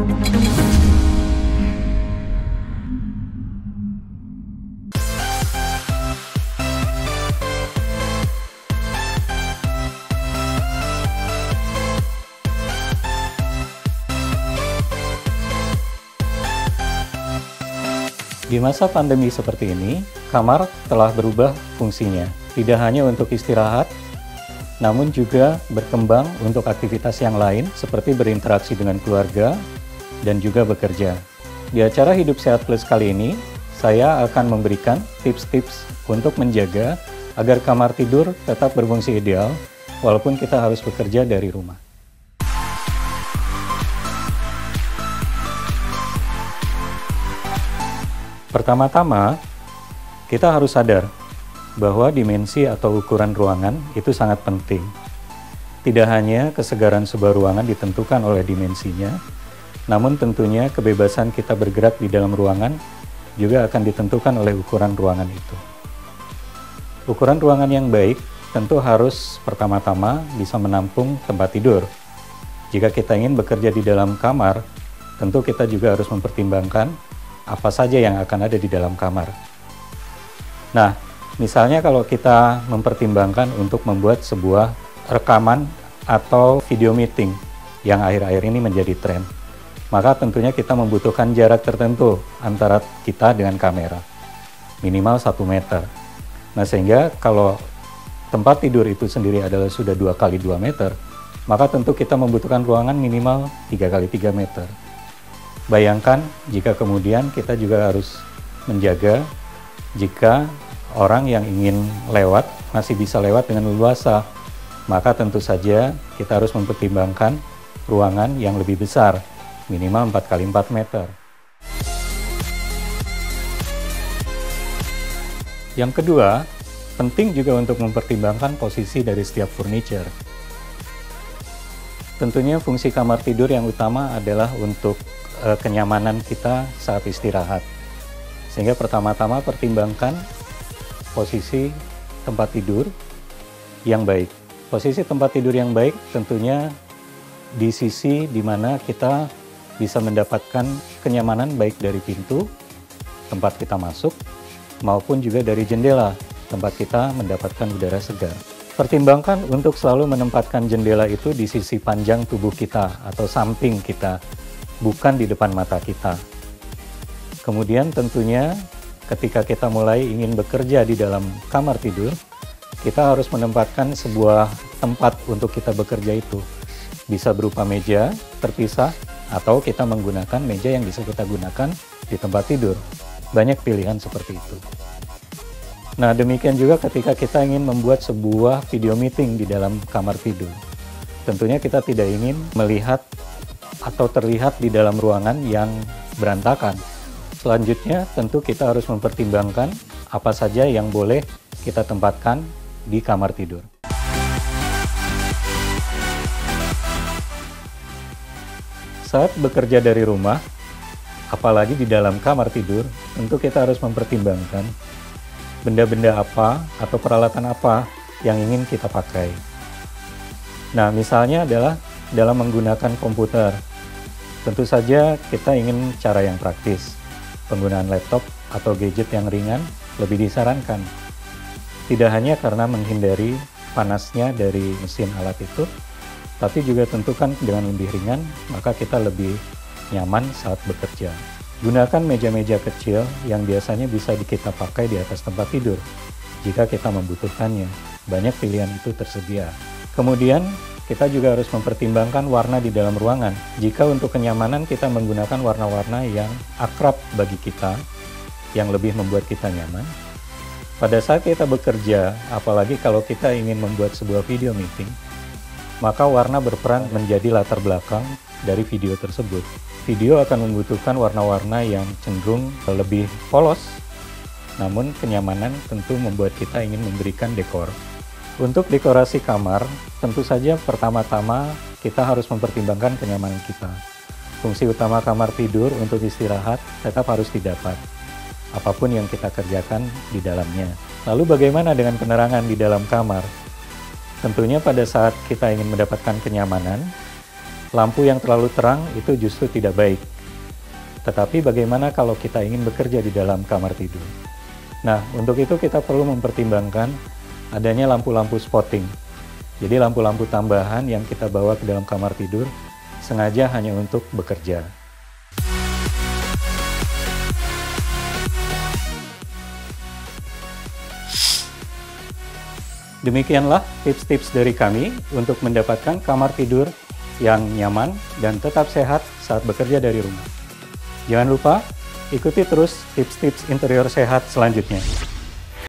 Di masa pandemi seperti ini, kamar telah berubah fungsinya. Tidak hanya untuk istirahat, namun juga berkembang untuk aktivitas yang lain seperti berinteraksi dengan keluarga dan juga bekerja. Di acara Hidup Sehat Plus kali ini, saya akan memberikan tips-tips untuk menjaga agar kamar tidur tetap berfungsi ideal walaupun kita harus bekerja dari rumah. Pertama-tama, kita harus sadar bahwa dimensi atau ukuran ruangan itu sangat penting. Tidak hanya kesegaran sebuah ruangan ditentukan oleh dimensinya, namun tentunya kebebasan kita bergerak di dalam ruangan juga akan ditentukan oleh ukuran ruangan itu. Ukuran ruangan yang baik tentu harus pertama-tama bisa menampung tempat tidur. Jika kita ingin bekerja di dalam kamar, tentu kita juga harus mempertimbangkan apa saja yang akan ada di dalam kamar. Nah, misalnya kalau kita mempertimbangkan untuk membuat sebuah rekaman atau video meeting yang akhir-akhir ini menjadi tren, maka tentunya kita membutuhkan jarak tertentu antara kita dengan kamera, minimal 1 meter. Nah, sehingga kalau tempat tidur itu sendiri adalah sudah 2 kali 2 meter, maka tentu kita membutuhkan ruangan minimal 3 kali 3 meter. Bayangkan jika kemudian kita juga harus menjaga jika orang yang ingin lewat masih bisa lewat dengan leluasa, maka tentu saja kita harus mempertimbangkan ruangan yang lebih besar, minimal 4 kali 4 meter. Yang kedua, penting juga untuk mempertimbangkan posisi dari setiap furniture. Tentunya fungsi kamar tidur yang utama adalah untuk kenyamanan kita saat istirahat. Sehingga pertama-tama pertimbangkan posisi tempat tidur yang baik. Posisi tempat tidur yang baik tentunya di sisi di mana kita bisa mendapatkan kenyamanan baik dari pintu tempat kita masuk maupun juga dari jendela tempat kita mendapatkan udara segar. Pertimbangkan untuk selalu menempatkan jendela itu di sisi panjang tubuh kita atau samping kita, bukan di depan mata kita. Kemudian tentunya ketika kita mulai ingin bekerja di dalam kamar tidur, kita harus menempatkan sebuah tempat untuk kita bekerja itu. Bisa berupa meja terpisah atau kita menggunakan meja yang bisa kita gunakan di tempat tidur. Banyak pilihan seperti itu. Nah, demikian juga ketika kita ingin membuat sebuah video meeting di dalam kamar tidur. Tentunya kita tidak ingin melihat atau terlihat di dalam ruangan yang berantakan. Selanjutnya, tentu kita harus mempertimbangkan apa saja yang boleh kita tempatkan di kamar tidur. Saat bekerja dari rumah, apalagi di dalam kamar tidur, tentu kita harus mempertimbangkan benda-benda apa atau peralatan apa yang ingin kita pakai. Nah, misalnya adalah dalam menggunakan komputer. Tentu saja kita ingin cara yang praktis. Penggunaan laptop atau gadget yang ringan lebih disarankan. Tidak hanya karena menghindari panasnya dari mesin alat itu, tapi juga tentukan dengan lebih ringan, maka kita lebih nyaman saat bekerja. Gunakan meja-meja kecil yang biasanya bisa kita pakai di atas tempat tidur jika kita membutuhkannya. Banyak pilihan itu tersedia. Kemudian, kita juga harus mempertimbangkan warna di dalam ruangan. Jika untuk kenyamanan kita menggunakan warna-warna yang akrab bagi kita, yang lebih membuat kita nyaman. Pada saat kita bekerja, apalagi kalau kita ingin membuat sebuah video meeting, maka warna berperan menjadi latar belakang dari video tersebut. Video akan membutuhkan warna-warna yang cenderung lebih polos, namun kenyamanan tentu membuat kita ingin memberikan dekor. Untuk dekorasi kamar, tentu saja pertama-tama kita harus mempertimbangkan kenyamanan kita. Fungsi utama kamar tidur untuk istirahat tetap harus didapat, apapun yang kita kerjakan di dalamnya. Lalu bagaimana dengan penerangan di dalam kamar? Tentunya pada saat kita ingin mendapatkan kenyamanan, Lampu yang terlalu terang itu justru tidak baik. Tetapi bagaimana kalau kita ingin bekerja di dalam kamar tidur? Nah, untuk itu kita perlu mempertimbangkan adanya lampu-lampu spotting. Jadi lampu-lampu tambahan yang kita bawa ke dalam kamar tidur sengaja hanya untuk bekerja. Demikianlah tips-tips dari kami untuk mendapatkan kamar tidur yang nyaman dan tetap sehat saat bekerja dari rumah. Jangan lupa ikuti terus tips-tips interior sehat selanjutnya.